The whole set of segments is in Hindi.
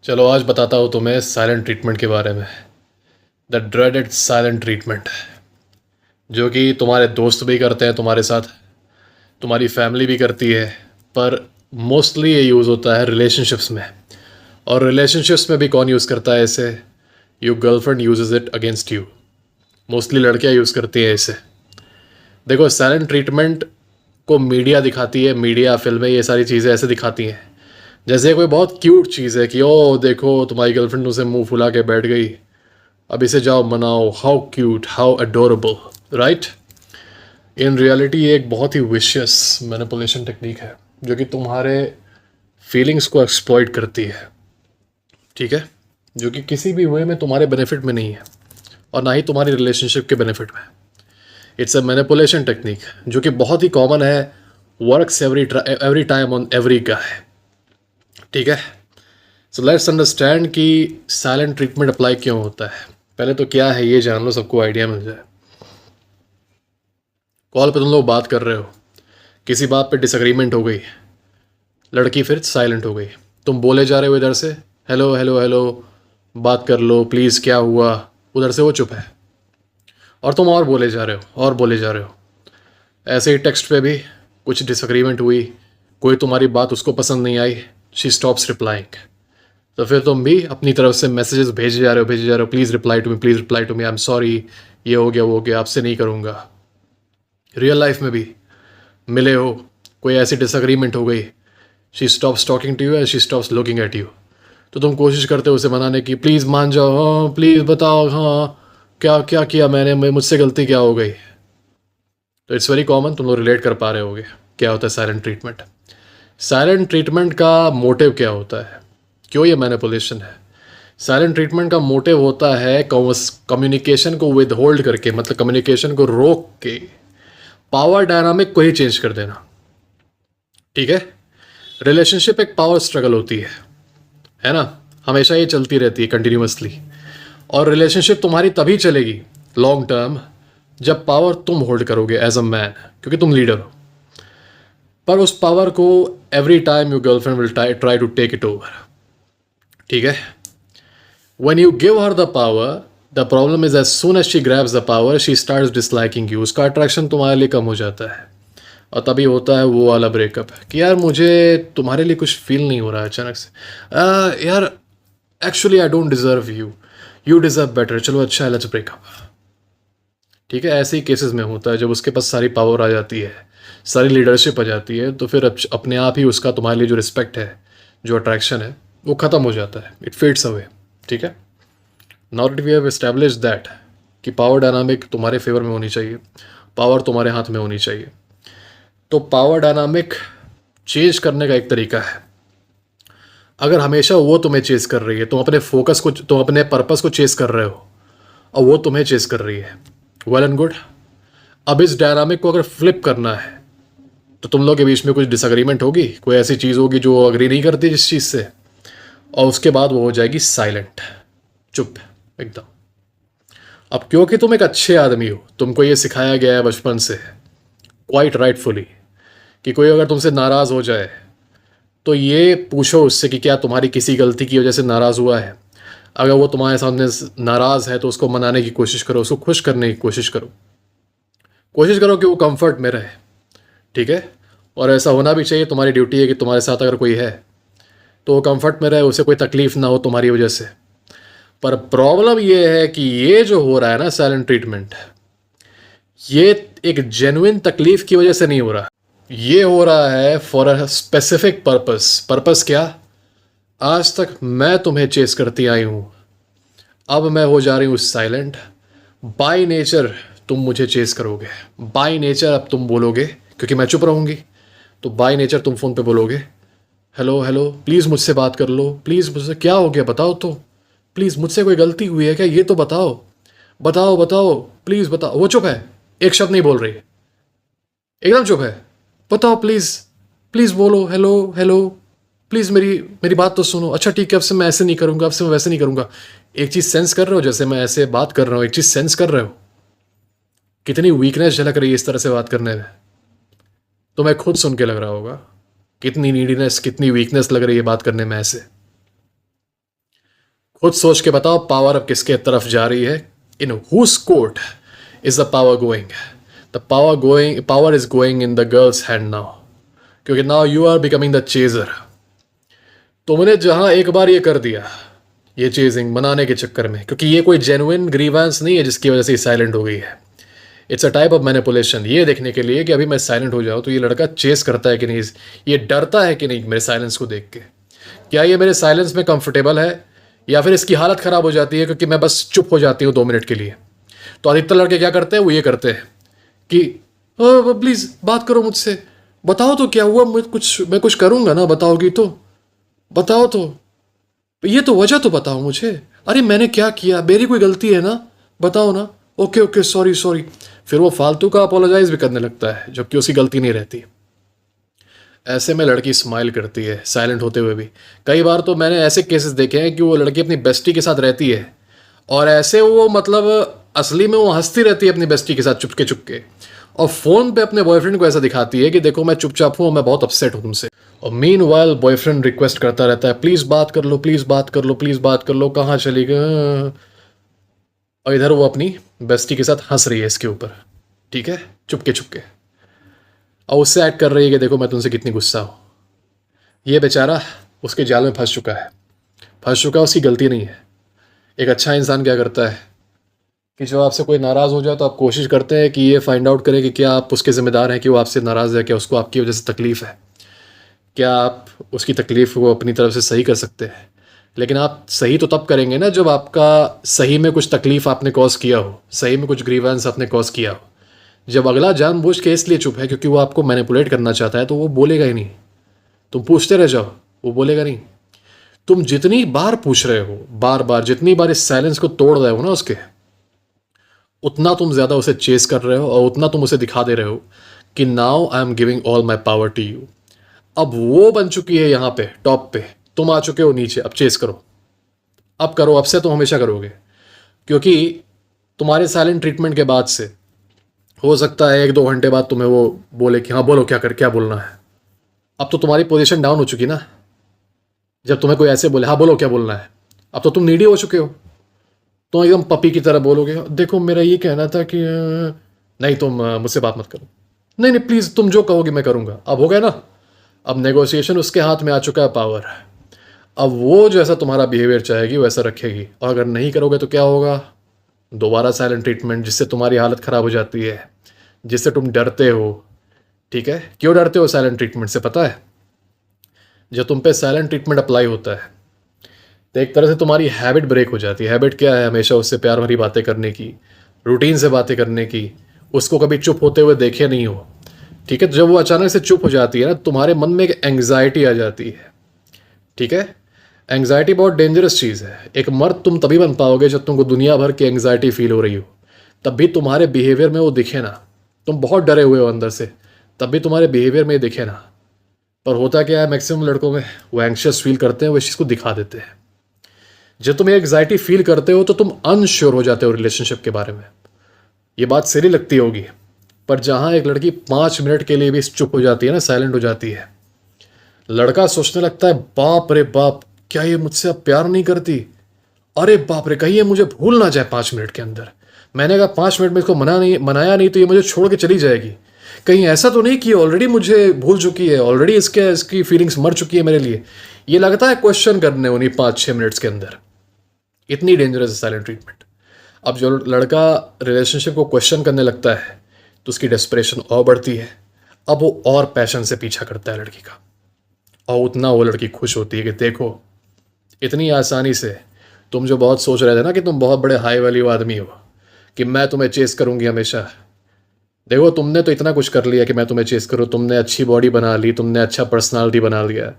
चलो आज बताता हूँ तुम्हें साइलेंट ट्रीटमेंट के बारे में। द ड्रेडेड साइलेंट ट्रीटमेंट, जो कि तुम्हारे दोस्त भी करते हैं तुम्हारे साथ, तुम्हारी फैमिली भी करती है, पर मोस्टली ये यूज़ होता है रिलेशनशिप्स में। और रिलेशनशिप्स में भी कौन यूज़ करता है इसे? Your girlfriend uses it against you. Mostly लड़कियाँ यूज़ करती हैं इसे। देखो, साइलेंट ट्रीटमेंट को मीडिया दिखाती है, मीडिया फिल्में ये सारी चीज़ें ऐसे दिखाती हैं जैसे कोई बहुत क्यूट चीज़ है कि ओ देखो तुम्हारी गर्लफ्रेंड उसे मुंह फुला के बैठ गई, अब इसे जाओ मनाओ, how cute, how adorable, right. In reality ये एक बहुत ही विशियस मैनिपुलेशन टेक्निक है जो कि तुम्हारे फीलिंग्स को एक्सप्लॉइट करती है, ठीक है, जो कि किसी भी वे में तुम्हारे बेनिफिट में नहीं है और ना ही तुम्हारी रिलेशनशिप के बेनिफिट में। इट्स अ मैनिपुलेशन टेक्निक जो कि बहुत ही कॉमन है, works every time on every guy, ठीक है। सो लेट्स अंडरस्टैंड कि साइलेंट ट्रीटमेंट अप्लाई क्यों होता है। पहले तो क्या है ये जान लो, सबको आइडिया मिल जाए। कॉल पे तुम लोग बात कर रहे हो, किसी बात पे डिसएग्रीमेंट हो गई, लड़की फिर साइलेंट हो गई, तुम बोले जा रहे हो इधर से हेलो हेलो हेलो, बात कर लो प्लीज़, क्या हुआ, उधर से वो चुप है और तुम और बोले जा रहे हो और बोले जा रहे हो। ऐसे ही टेक्स्ट पे भी कुछ डिसएग्रीमेंट हुई, कोई तुम्हारी बात उसको पसंद नहीं आई, शी स्टॉप्स रिप्लाइंग, तो फिर तुम भी अपनी तरफ से मैसेजेस भेजे जा रहे हो, please reply to me, please reply to me, I am sorry, ये हो गया वो हो गया, आपसे नहीं करूँगा। रियल लाइफ में भी मिले हो, कोई ऐसी डिसएग्रीमेंट हो गई, she stops talking to you and she stops looking at you, तो तुम कोशिश करते हो उसे मनाने की, प्लीज़ मान जाओ, हाँ प्लीज़ बताओ, हाँ क्या क्या किया मैंने, मुझसे गलती क्या हो गई। तो इट्स वेरी कॉमन, तुम लोग रिलेट कर पा रहे होगे क्या होता है साइलेंट ट्रीटमेंट। साइलेंट ट्रीटमेंट का मोटिव क्या होता है, क्यों ये मैनिपुलेशन है? साइलेंट ट्रीटमेंट का मोटिव होता है कम्युनिकेशन को विद होल्ड करके, मतलब कम्युनिकेशन को रोक के पावर डायनामिक को ही चेंज कर देना, ठीक है। रिलेशनशिप एक पावर स्ट्रगल होती है ना, हमेशा ये चलती रहती है कंटिन्यूसली। और रिलेशनशिप तुम्हारी तभी चलेगी लॉन्ग टर्म जब पावर तुम होल्ड करोगे एज अ मैन, क्योंकि तुम लीडर हो। पर उस पावर को every time your girlfriend will try to take it over, ठीक है। When you give her the power, the problem is as soon as she grabs the power, she starts disliking you. उसका अट्रैक्शन तुम्हारे लिए कम हो जाता है और तभी होता है वो वाला ब्रेकअप कि यार मुझे तुम्हारे लिए कुछ फील नहीं हो रहा है अचानक से, यार actually I don't deserve you, you deserve better, चलो अच्छा है लेट्स ब्रेकअप, ठीक है। ऐसे ही केसेस में होता है, जब उसके पास सारी पावर आ जाती है, सारी लीडरशिप आ जाती है, तो फिर अपने आप ही उसका तुम्हारे लिए जो रिस्पेक्ट है, जो अट्रैक्शन है, वो ख़त्म हो जाता है, इट फेड्स अवे, ठीक है। Now that we have established that कि पावर डायनामिक तुम्हारे फेवर में होनी चाहिए, पावर तुम्हारे हाथ में होनी चाहिए, तो पावर डायनामिक चेंज करने का एक तरीका है। अगर हमेशा वो तुम्हें चेस कर रही है, तुम अपने फोकस को, तुम अपने पर्पस को चेस कर रहे हो और वो तुम्हें चेस कर रही है, वेल एंड गुड। अब इस डायनामिक को अगर फ्लिप करना है तो तुम लोग के बीच में कुछ डिसएग्रीमेंट होगी, कोई ऐसी चीज़ होगी जो अग्री नहीं करती जिस चीज़ से, और उसके बाद वो हो जाएगी साइलेंट, चुप एकदम। अब क्योंकि तुम एक अच्छे आदमी हो, तुमको ये सिखाया गया है बचपन से, क्वाइट राइटफुली, कि कोई अगर तुमसे नाराज़ हो जाए तो ये पूछो उससे कि क्या तुम्हारी किसी गलती की वजह से नाराज़ हुआ है। अगर वो तुम्हारे सामने नाराज़ है तो उसको मनाने की कोशिश करो, उसको खुश करने की कोशिश करो, कोशिश करो कि वो कंफर्ट में रहे, ठीक है। और ऐसा होना भी चाहिए, तुम्हारी ड्यूटी है कि तुम्हारे साथ अगर कोई है तो वो कंफर्ट में रहे, उसे कोई तकलीफ़ ना हो तुम्हारी वजह से। पर प्रॉब्लम ये है कि ये जो हो रहा है ना साइलेंट ट्रीटमेंट, ये एक जेन्युइन तकलीफ़ की वजह से नहीं हो रहा, ये हो रहा है for a specific purpose. Purpose क्या? आज तक मैं तुम्हें चेस करती आई हूँ, अब मैं हो जा रही हूँ साइलेंट, बाय नेचर तुम मुझे चेस करोगे, बाय नेचर अब तुम बोलोगे, क्योंकि मैं चुप रहूँगी तो बाय नेचर तुम फ़ोन पे बोलोगे हेलो हेलो, प्लीज़ मुझसे बात कर लो, प्लीज़ मुझसे, क्या हो गया बताओ तो, प्लीज़ मुझसे कोई गलती हुई है क्या, ये तो बताओ, बताओ बताओ प्लीज़ बताओ। वो चुप है, एक शब्द नहीं बोल रही है, एकदम चुप है, बताओ प्लीज़, प्लीज़ बोलो हेलो हेलो, प्लीज़ मेरी मेरी बात तो सुनो, अच्छा ठीक है अब से मैं ऐसे नहीं करूँगा, अब से मैं वैसे नहीं करूँगा। एक चीज़ सेंस कर रहे हो, जैसे मैं ऐसे बात कर रहा हूँ, एक चीज़ सेंस कर रहे हो, कितनी वीकनेस झलक रही है इस तरह से बात करने में। तो मैं खुद सुन के लग रहा होगा कितनी नीडीनेस, कितनी वीकनेस लग रही है बात करने में ऐसे। खुद सोच के बताओ पावर अब किसके तरफ जा रही है? In whose court is the power going? The power is going in the girls hand now, क्योंकि now you are becoming the chaser. तुमने जहां एक बार ये कर दिया, ये चेजिंग मनाने के चक्कर में, क्योंकि ये कोई जेन्युइन ग्रीवेंस नहीं है जिसकी वजह से साइलेंट हो गई है। It's a type of manipulation, ये देखने के लिए कि अभी मैं साइलेंट हो जाऊँ तो ये लड़का चेस करता है कि नहीं, ये डरता है कि नहीं मेरे साइलेंस को देख के, क्या ये मेरे साइलेंस में कंफर्टेबल है, या फिर इसकी हालत ख़राब हो जाती है क्योंकि मैं बस चुप हो जाती हूँ 2 मिनट के लिए। तो अधिकतर लड़के क्या करते हैं, वो ये करते हैं कि प्लीज़ बात करो मुझसे, बताओ तो क्या हुआ, मैं कुछ करूँगा ना, बताओगी तो, बताओ तो, ये तो वजह तो बताओ मुझे, अरे मैंने क्या किया, मेरी कोई गलती है ना, बताओ ना, ओके ओके सॉरी सॉरी। फिर वो फालतू का अपोलोजाइज भी करने लगता है जबकि उसकी गलती नहीं रहती। ऐसे में लड़की स्माइल करती है साइलेंट होते हुए भी। कई बार तो मैंने ऐसे केसेस देखे हैं कि वो लड़की अपनी बेस्टी के साथ रहती है और ऐसे वो मतलब असली में वो हंसती रहती है अपनी बेस्टी के साथ चुपके चुपके, और फ़ोन पे अपने बॉयफ्रेंड को ऐसा दिखाती है कि देखो मैं चुपचाप हूँ, मैं बहुत अपसेट हूँ तुमसे। और मीन वाइल बॉयफ्रेंड रिक्वेस्ट करता रहता है प्लीज़ बात कर लो, प्लीज़ बात कर लो, प्लीज़ बात कर लो, कहाँ चली गई, और इधर वो अपनी बेस्टी के साथ हंस रही है इसके ऊपर, ठीक है, चुपके चुपके, और उससे ऐड कर रही है कि देखो मैं तुमसे कितनी गुस्सा हूँ। ये बेचारा उसके जाल में फंस चुका है, उसकी गलती नहीं है। एक अच्छा इंसान क्या करता है कि जो आपसे कोई नाराज़ हो जाए तो आप कोशिश करते हैं कि ये फाइंड आउट करें कि क्या आप उसके ज़िम्मेदार हैं कि वो आपसे नाराज़ है, क्या उसको आपकी वजह से तकलीफ़ है, क्या आप उसकी तकलीफ़ को अपनी तरफ से सही कर सकते हैं। लेकिन आप सही तो तब करेंगे ना जब आपका सही में कुछ तकलीफ़ आपने कॉज किया हो, सही में कुछ ग्रीवेंस आपने कॉज किया हो। जब अगला जानबूझ के इसलिए चुप है क्योंकि वो आपको मैनिपुलेट करना चाहता है तो वो बोलेगा ही नहीं। तुम पूछते रह जाओ, वो बोलेगा नहीं। तुम जितनी बार पूछ रहे हो, बार बार जितनी बार इस साइलेंस को तोड़ रहे हो ना उसके, उतना तुम ज़्यादा उसे चेस कर रहे हो और उतना तुम उसे दिखा दे रहे हो कि now I am giving all my power to you. अब वो बन चुकी है यहाँ पे टॉप पे, तुम आ चुके हो नीचे, अब चेस करो, अब करो, अब से तुम हमेशा करोगे। क्योंकि तुम्हारे साइलेंट ट्रीटमेंट के बाद से हो सकता है 1-2 घंटे बाद तुम्हें वो बोले कि हाँ बोलो क्या बोलना है। अब तो तुम्हारी पोजीशन डाउन हो चुकी ना, जब तुम्हें कोई ऐसे बोले हाँ बोलो क्या बोलना है, अब तो तुम नीडी हो चुके हो, तो एकदम पपी की तरह बोलोगे देखो मेरा ये कहना था कि नहीं तुम मुझसे बात मत करो, नहीं नहीं प्लीज़ तुम जो कहोगे मैं करूँगा। अब हो गया ना, अब नेगोशिएशन उसके हाथ में आ चुका है पावर। अब वो जैसा तुम्हारा बिहेवियर चाहेगी वैसा रखेगी, और अगर नहीं करोगे तो क्या होगा, दोबारा साइलेंट ट्रीटमेंट, जिससे तुम्हारी हालत ख़राब हो जाती है, जिससे तुम डरते हो। ठीक है, क्यों डरते हो साइलेंट ट्रीटमेंट से पता है? जब तुम पे साइलेंट ट्रीटमेंट अप्लाई होता है तो एक तरह से तुम्हारी हैबिट ब्रेक हो जाती है। हैबिट क्या है? हमेशा उससे प्यार भरी बातें करने की, रूटीन से बातें करने की, उसको कभी चुप होते हुए देखे नहीं हो। ठीक है, तो जब वो अचानक से चुप हो जाती है ना, तुम्हारे मन में एक एंग्जाइटी आ जाती है। ठीक है, एंग्जाइटी बहुत डेंजरस चीज़ है। एक मर्द तुम तभी बन पाओगे जब तुमको दुनिया भर की एंग्जाइटी फील हो रही हो, तब भी तुम्हारे बिहेवियर में वो दिखे ना। तुम बहुत डरे हुए हो अंदर से, तब भी तुम्हारे बिहेवियर में ये दिखे ना। पर होता क्या है मैक्सिमम लड़कों में, वो एंग्शियस फील करते हैं, वो इस चीज़ को दिखा देते हैं। जब तुम एग्जाइटी फील करते हो तो तुम अनश्योर हो जाते हो रिलेशनशिप के बारे में। ये बात सही लगती होगी, पर जहाँ एक लड़की 5 मिनट के लिए भी चुप हो जाती है ना, साइलेंट हो जाती है, लड़का सोचने लगता है बाप रे बाप, क्या ये मुझसे अब प्यार नहीं करती, अरे बाप रे कहीं ये मुझे भूल ना जाए 5 मिनट के अंदर। मैंने कहा 5 मिनट में इसको मनाया नहीं तो ये मुझे छोड़ के चली जाएगी। कहीं ऐसा तो नहीं कि ऑलरेडी मुझे भूल चुकी है, ऑलरेडी इसकी फीलिंग्स मर चुकी है मेरे लिए। ये लगता है क्वेश्चन करने उन्हीं 5-6 मिनट्स के अंदर। इतनी डेंजरस है साइलेंट ट्रीटमेंट। अब जो लड़का रिलेशनशिप को क्वेश्चन करने लगता है तो उसकी डेस्परेशन और बढ़ती है। अब वो और पैशन से पीछा करता है लड़की का, और उतना वो लड़की खुश होती है कि देखो इतनी आसानी से तुम जो बहुत सोच रहे थे ना कि तुम बहुत बड़े हाई वैल्यू आदमी हो, कि मैं तुम्हें चेस करूंगी हमेशा, देखो तुमने तो इतना कुछ कर लिया कि मैं तुम्हें चेस करूँ। तुमने अच्छी बॉडी बना ली, तुमने अच्छा पर्सनालिटी बना लिया,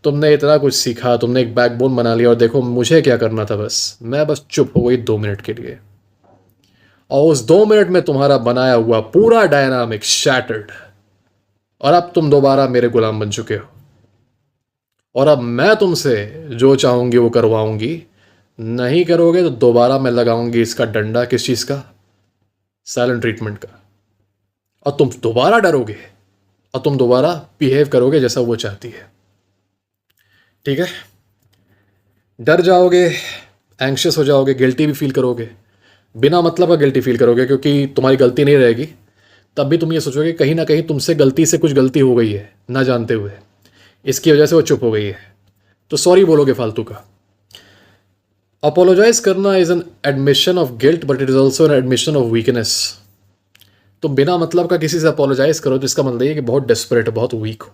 तुमने इतना कुछ सीखा, तुमने एक बैकबोन बना लिया, और देखो मुझे क्या करना था, बस मैं बस चुप हो गई 2 मिनट के लिए, और उस 2 मिनट में तुम्हारा बनाया हुआ पूरा डायनामिक शैटर्ड, और अब तुम दोबारा मेरे गुलाम बन चुके हो, और अब मैं तुमसे जो चाहूंगी वो करवाऊंगी। नहीं करोगे तो दोबारा मैं लगाऊंगी इसका डंडा, किस चीज़ का? साइलेंट ट्रीटमेंट का, और तुम दोबारा डरोगे और तुम दोबारा बिहेव करोगे जैसा वो चाहती है। ठीक है, डर जाओगे, एंग्शियस हो जाओगे, गिल्टी भी फील करोगे, बिना मतलब का गिल्टी फील करोगे क्योंकि तुम्हारी गलती नहीं रहेगी। तब भी तुम ये सोचोगे कहीं ना कहीं तुमसे गलती से कुछ गलती हो गई है ना जानते हुए, इसकी वजह से वो चुप हो गई है, तो सॉरी बोलोगे फालतू का। अपोलोजाइज करना is an admission of guilt but it is also an admission of weakness. तुम बिना मतलब का किसी से अपोलोजाइज करो तो इसका मतलब ये कि बहुत डेस्परेट हो, बहुत वीक हो,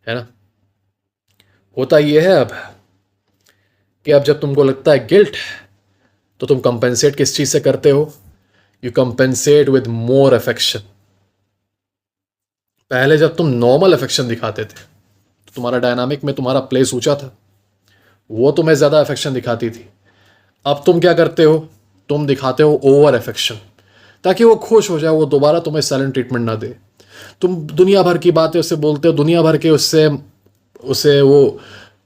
है ना। होता ये है अब कि अब जब तुमको लगता है गिल्ट तो तुम कंपेंसेट किस चीज से करते हो? You compensate with more affection. पहले जब तुम नॉर्मल अफेक्शन दिखाते थे तो तुम्हारा डायनामिक में तुम्हारा प्लेस ऊंचा था, वो तुम्हें ज़्यादा अफेक्शन दिखाती थी। अब तुम क्या करते हो? तुम दिखाते हो ओवर अफेक्शन, ताकि वो खुश हो जाए, वो दोबारा तुम्हें साइलेंट ट्रीटमेंट ना दे। तुम दुनिया भर की बातें उससे बोलते हो, दुनिया भर के उससे उसे वो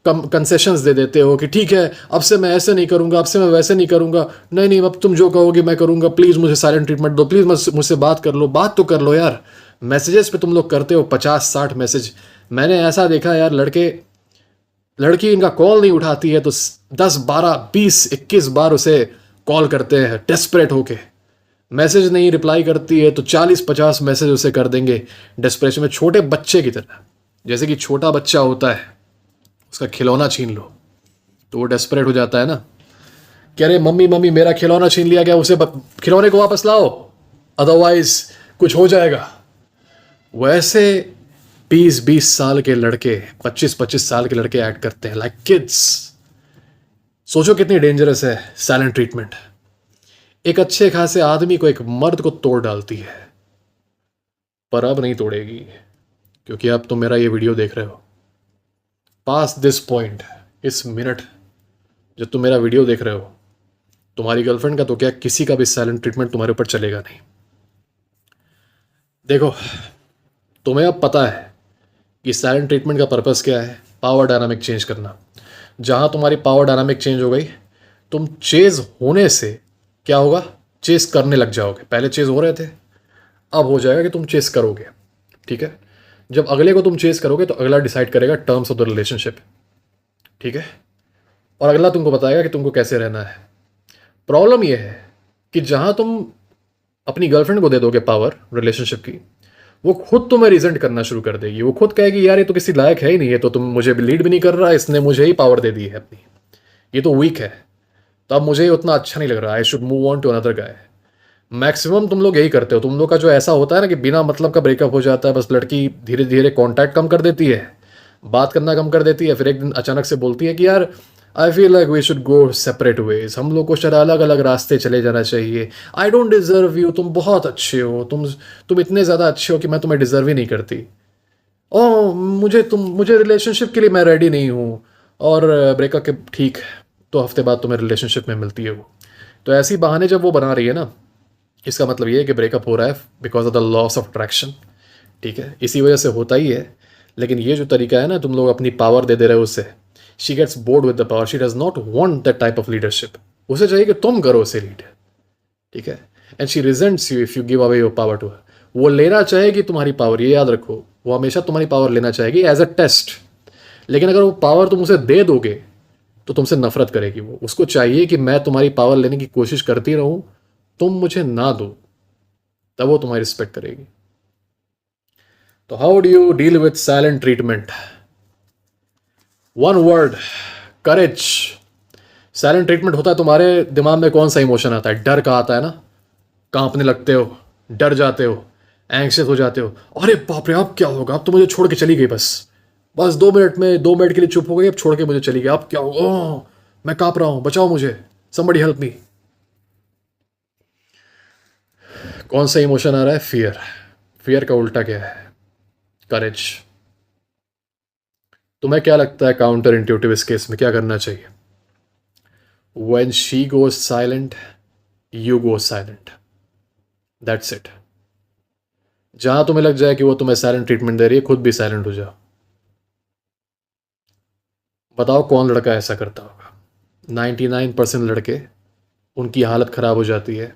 कंसेशंस दे देते हो कि ठीक है अब से मैं ऐसे नहीं करूंगा, अब से मैं वैसे नहीं करूंगा, नहीं नहीं अब तुम जो कहोगे मैं करूंगा, प्लीज़ मुझे साइलेंट ट्रीटमेंट दो, प्लीज़ मुझसे बात कर लो, बात तो कर लो यार। मैसेजेस पे तुम लोग करते हो 50-60 मैसेज। मैंने ऐसा देखा यार, लड़की इनका कॉल नहीं उठाती है तो 10-12-20-21 बार उसे कॉल करते हैं डेस्परेट होके। मैसेज नहीं रिप्लाई करती है तो 40-50 मैसेज उसे कर देंगे डेस्परेशन में, छोटे बच्चे की तरह। जैसे कि छोटा बच्चा होता है, उसका खिलौना छीन लो तो वो डेस्परेट हो जाता है ना, कह रहे मम्मी मम्मी मेरा खिलौना छीन लिया गया, उसे खिलौने को वापस लाओ अदरवाइज कुछ हो जाएगा। वैसे 20-20 साल के लड़के, 25-25 साल के लड़के एक्ट करते हैं लाइक किड्स। सोचो कितनी डेंजरस है साइलेंट ट्रीटमेंट। एक अच्छे खासे आदमी को, एक मर्द को तोड़ डालती है, पर अब नहीं तोड़ेगी क्योंकि अब तुम मेरा ये वीडियो देख रहे हो। पास दिस पॉइंट, इस मिनट जब तुम मेरा वीडियो देख रहे हो, तुम्हारी गर्लफ्रेंड का तो क्या, किसी का भी साइलेंट ट्रीटमेंट तुम्हारे ऊपर चलेगा नहीं। देखो, तुम्हें अब पता है कि साइलेंट ट्रीटमेंट का पर्पस क्या है, पावर डायनामिक चेंज करना। जहां तुम्हारी पावर डायनामिक चेंज हो गई, तुम चेज होने से क्या होगा, चेस करने लग जाओगे। पहले चेज हो रहे थे, अब हो जाएगा कि तुम चेस करोगे। ठीक है, जब अगले को तुम चेस करोगे तो अगला डिसाइड करेगा टर्म्स ऑफ द रिलेशनशिप। ठीक है, और अगला तुमको बताएगा कि तुमको कैसे रहना है। प्रॉब्लम यह है कि जहां तुम अपनी गर्लफ्रेंड को दे दोगे पावर रिलेशनशिप की, वो खुद तुम्हें रिजेंट करना शुरू कर देगी। वो खुद कहेगी यार ये तो किसी लायक है ही नहीं, है तो तुम मुझे लीड भी नहीं कर रहा, इसने मुझे ही पावर दे दी है अपनी, ये तो वीक है, तो अब मुझे उतना अच्छा नहीं लग रहा, I should move on to another guy. Maximum तुम लोग यही करते हो। तुम लोग का जो ऐसा होता है ना कि बिना मतलब का ब्रेकअप हो जाता है, बस लड़की धीरे धीरे कॉन्टैक्ट कम कर देती है, बात करना कम कर देती है, फिर एक दिन अचानक से बोलती है कि यार I feel like we should go separate ways, हम लोग को शायद अलग अलग रास्ते चले जाना चाहिए, आई डोंट डिजर्व यू, तुम बहुत अच्छे हो, तुम इतने ज़्यादा अच्छे हो कि मैं तुम्हें डिजर्व ही नहीं करती, ओ मुझे रिलेशनशिप के लिए मैं रेडी नहीं हूँ, और ब्रेकअप के ठीक 2 हफ्ते बाद तुम्हें रिलेशनशिप में मिलती है वो। तो ऐसी बहाने जब वो बना रही है ना, इसका मतलब ये है कि ब्रेकअप हो रहा है because of the loss of attraction. ठीक है, इसी वजह से होता ही है। लेकिन ये जो तरीका है ना, तुम लोग अपनी पावर दे रहे हो उससे, she gets bored with the power, she does not want that type of leadership. उसे चाहिए कि तुम करो उसे लीड। ठीक है, and she resents you if you give away your power to her. वो लेना चाहेगी तुम्हारी पावर, ये याद रखो, वो हमेशा तुम्हारी पावर लेना चाहेगी एज अ टेस्ट। लेकिन अगर वो पावर तुम उसे दे दोगे तो तुमसे नफरत करेगी। वो, उसको चाहिए कि मैं तुम्हारी पावर लेने की कोशिश करती रहूं, तुम मुझे ना दो, तब वो तुम्हारी रिस्पेक्ट करेगी। तो how do you deal with silent treatment? One word, courage. Silent treatment होता है, तुम्हारे दिमाग में कौन सा इमोशन आता है? डर का आता है ना, कांपने लगते हो, डर जाते हो, एंग्शियस हो जाते हो, अरे बाप रे अब क्या होगा, अब तो मुझे छोड़ के चली गई, बस 2 मिनट के लिए चुप हो गई, अब छोड़ के मुझे चली गई, अब क्या होगा, मैं कांप रहा हूं, बचाओ मुझे, somebody हेल्प मी। कौन सा इमोशन आ रहा है? फियर। फियर का उल्टा क्या है? करेज। तुम्हें क्या लगता है काउंटर इंट्यूटिव इस केस में क्या करना चाहिए? When she goes silent, you go silent. That's it. जहां तुम्हें लग जाए कि वो तुम्हें साइलेंट ट्रीटमेंट दे रही है, खुद भी साइलेंट हो जाओ। बताओ कौन लड़का ऐसा करता होगा? 99% लड़के, उनकी हालत ख़राब हो जाती है,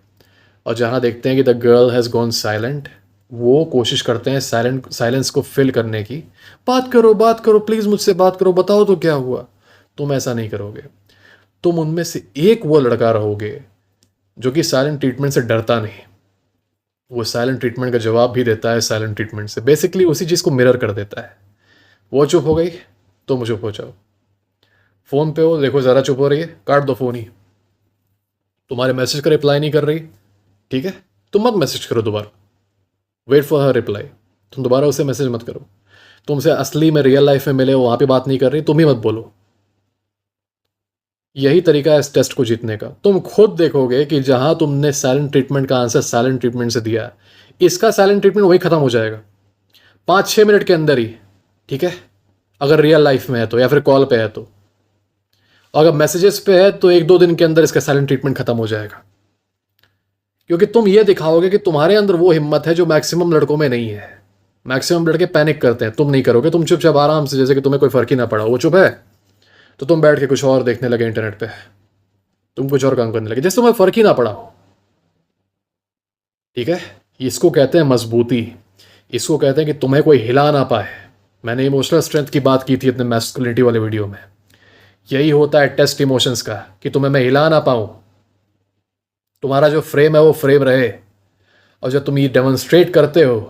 और जहाँ देखते हैं कि the girl has gone silent, वो कोशिश करते हैं साइलेंस को फिल करने की। बात करो प्लीज़, मुझसे बात करो, बताओ तो क्या हुआ। तुम ऐसा नहीं करोगे। तुम उनमें से एक वो लड़का रहोगे जो कि साइलेंट ट्रीटमेंट से डरता नहीं, वो साइलेंट ट्रीटमेंट का जवाब भी देता है साइलेंट ट्रीटमेंट से, बेसिकली उसी चीज़ को मिरर कर देता है। वो चुप हो गई, तुम चुप हो जाओ। फ़ोन पे हो, देखो ज़रा चुप हो रही है, काट दो फ़ोन ही। तुम्हारे मैसेज का रिप्लाई नहीं कर रही, ठीक है, तुम मत मैसेज करो दोबारा, वेट फॉर हर रिप्लाई, तुम दोबारा उसे मैसेज मत करो। तुमसे असली में रियल लाइफ में मिले, वहाँ पे बात नहीं कर रही, तुम ही मत बोलो। यही तरीका है इस टेस्ट को जीतने का। तुम खुद देखोगे कि जहाँ तुमने साइलेंट ट्रीटमेंट का आंसर साइलेंट ट्रीटमेंट से दिया, इसका साइलेंट ट्रीटमेंट वही ख़त्म हो जाएगा 5-6 मिनट के अंदर ही, ठीक है, अगर रियल लाइफ में है तो, या फिर कॉल पे है तो। अगर मैसेजेस पे है तो 1-2 दिन के अंदर इसका साइलेंट ट्रीटमेंट खत्म हो जाएगा, क्योंकि तुम ये दिखाओगे कि तुम्हारे अंदर वो हिम्मत है जो मैक्सिमम लड़कों में नहीं है। मैक्सिमम लड़के पैनिक करते हैं, तुम नहीं करोगे, तुम चुपचाप आराम से, जैसे कि तुम्हें कोई फर्क ही ना पड़ा। वो चुप है तो तुम बैठ के कुछ और देखने लगे इंटरनेट पे, तुम कुछ और काम करने लगे, जैसे तुम्हें फर्क ही ना पड़ा, ठीक है। इसको कहते हैं मजबूती, इसको कहते हैं कि तुम्हें कोई हिला ना पाए। मैंने इमोशनल स्ट्रेंथ की बात की थी अपने मैस्कुलिनिटी वाले वीडियो में। यही होता है टेस्ट इमोशंस का, कि तुम्हें मैं हिला ना पाऊँ, तुम्हारा जो फ्रेम है वो फ्रेम रहे। और जब तुम ये डेमोन्स्ट्रेट करते हो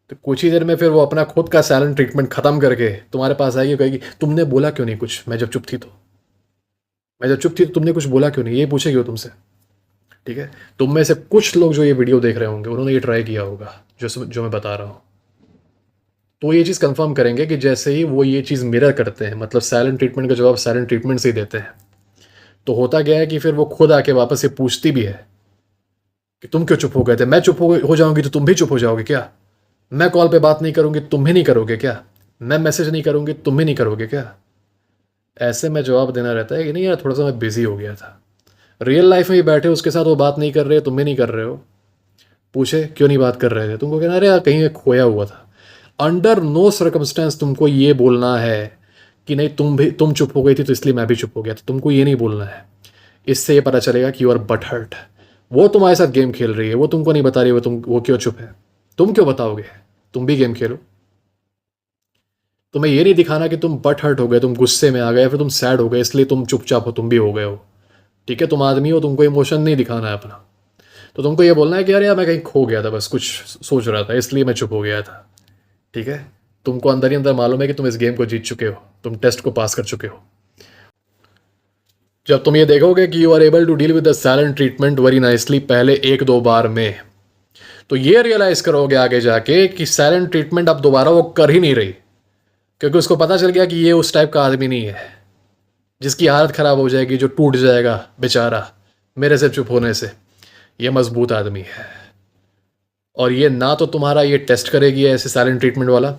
तो कुछ ही देर में फिर वो अपना खुद का साइलेंट ट्रीटमेंट ख़त्म करके तुम्हारे पास आएगी, कहेगी तुमने बोला क्यों नहीं कुछ, मैं जब चुप थी तो तुमने कुछ बोला क्यों नहीं, ये पूछेगी वो तुमसे, ठीक है। तुम में से कुछ लोग जो ये वीडियो देख रहे होंगे उन्होंने ये ट्राई किया होगा जो मैं बता रहा हूँ, तो ये चीज़ कंफर्म करेंगे कि जैसे ही वो ये चीज़ मिरर करते हैं, मतलब साइलेंट ट्रीटमेंट का जवाब साइलेंट ट्रीटमेंट से ही देते हैं, तो होता क्या है कि फिर वो खुद आके वापस ये पूछती भी है कि तुम क्यों चुप हो गए थे, मैं चुप हो जाऊंगी तो तुम भी चुप हो जाओगे क्या, मैं कॉल पे बात नहीं करूंगी तुम भी नहीं करोगे क्या, मैं मैसेज नहीं करूंगी तुम भी नहीं करोगे क्या। ऐसे में जवाब देना रहता है कि नहीं यार, थोड़ा सा मैं बिजी हो गया था। रियल लाइफ में ही बैठे उसके साथ वो बात नहीं कर रहे, तुम भी नहीं कर रहे हो, पूछे क्यों नहीं बात कर रहे थे, तुमको कहना अरे यार कहीं खोया हुआ था। अंडर नो सर्कमस्टेंस तुमको ये बोलना है कि नहीं तुम चुप हो गई थी तो इसलिए मैं भी चुप हो गया था, तुमको ये नहीं बोलना है। इससे ये पता चलेगा कि यू आर बट हर्ट। वो तुम्हारे साथ गेम खेल रही है, वो तुमको नहीं बता रही वो क्यों चुप है, तुम क्यों बताओगे, तुम भी गेम खेलो। तुम्हें ये नहीं दिखाना कि तुम बट हर्ट हो गए, तुम गुस्से में आ गए, फिर तुम सैड हो गए इसलिए तुम चुपचाप हो, तुम भी हो गए हो, ठीक है, तुम आदमी हो, तुमको इमोशन नहीं दिखाना है अपना। तो तुमको ये बोलना है कि यार मैं कहीं खो गया था, बस कुछ सोच रहा था इसलिए मैं चुप हो गया था, ठीक है। तुमको अंदर ही अंदर मालूम है कि तुम इस गेम को जीत चुके हो, तुम टेस्ट को पास कर चुके हो। जब तुम ये देखोगे कि you are able to deal with the silent treatment very nicely पहले 1-2 बार में, तो ये रियलाइज करोगे आगे जाके कि साइलेंट ट्रीटमेंट अब दोबारा वो कर ही नहीं रही, क्योंकि उसको पता चल गया कि ये उस टाइप का आदमी नहीं है जिसकी हालत ख़राब हो जाएगी, जो टूट जाएगा बेचारा मेरे से चुप होने से। ये मजबूत आदमी है, और ये ना तो तुम्हारा ये टेस्ट करेगी ऐसे साइलेंट ट्रीटमेंट वाला,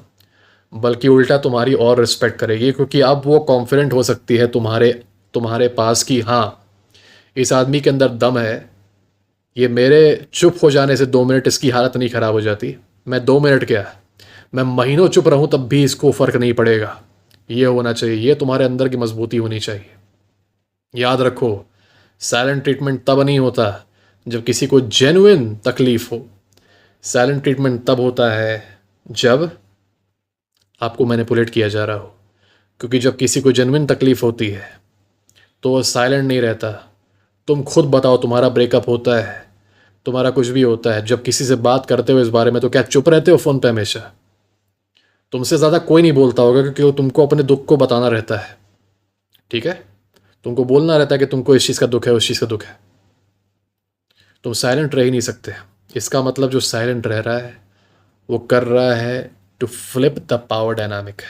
बल्कि उल्टा तुम्हारी और रिस्पेक्ट करेगी, क्योंकि अब वो कॉन्फिडेंट हो सकती है तुम्हारे पास कि हाँ इस आदमी के अंदर दम है, ये मेरे चुप हो जाने से 2 मिनट इसकी हालत नहीं ख़राब हो जाती, मैं 2 मिनट क्या, मैं महीनों चुप रहूँ तब भी इसको फ़र्क नहीं पड़ेगा। ये होना चाहिए, ये तुम्हारे अंदर की मजबूती होनी चाहिए। याद रखो, साइलेंट ट्रीटमेंट तब नहीं होता जब किसी को जेन्युइन तकलीफ़ हो, साइलेंट ट्रीटमेंट तब होता है जब आपको मैनिपुलेट किया जा रहा हो, क्योंकि जब किसी को जेन्युइन तकलीफ़ होती है तो वो साइलेंट नहीं रहता। तुम खुद बताओ, तुम्हारा ब्रेकअप होता है, तुम्हारा कुछ भी होता है, जब किसी से बात करते हो इस बारे में तो क्या चुप रहते हो फ़ोन पे हमेशा? तुमसे ज़्यादा कोई नहीं बोलता होगा, क्योंकि वो तुमको अपने दुख को बताना रहता है, ठीक है, तुमको बोलना रहता है कि तुमको इस चीज़ का दुख है, उस चीज़ का दुख है। तुम साइलेंट रह ही नहीं सकते। इसका मतलब जो साइलेंट रह रहा है वो कर रहा है to flip the power dynamic.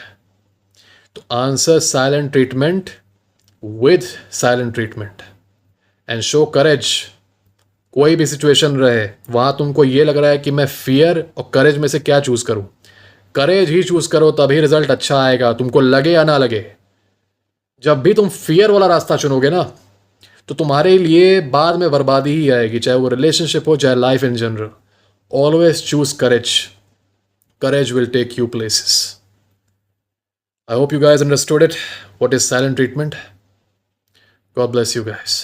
तो answer silent treatment with silent treatment and show courage. कोई भी सिचुएशन रहे, वहाँ तुमको ये लग रहा है कि मैं फियर और करेज में से क्या चूज़ करूँ, करेज ही चूज़ करो, तभी रिजल्ट अच्छा आएगा, तुमको लगे या ना लगे। जब भी तुम फियर वाला रास्ता चुनोगे ना, तो तुम्हारे लिए बाद में बर्बादी ही आएगी, चाहे वो रिलेशनशिप हो चाहे life in general. Always choose courage, courage will take you places. I hope you guys understood it, what is silent treatment. God bless you guys.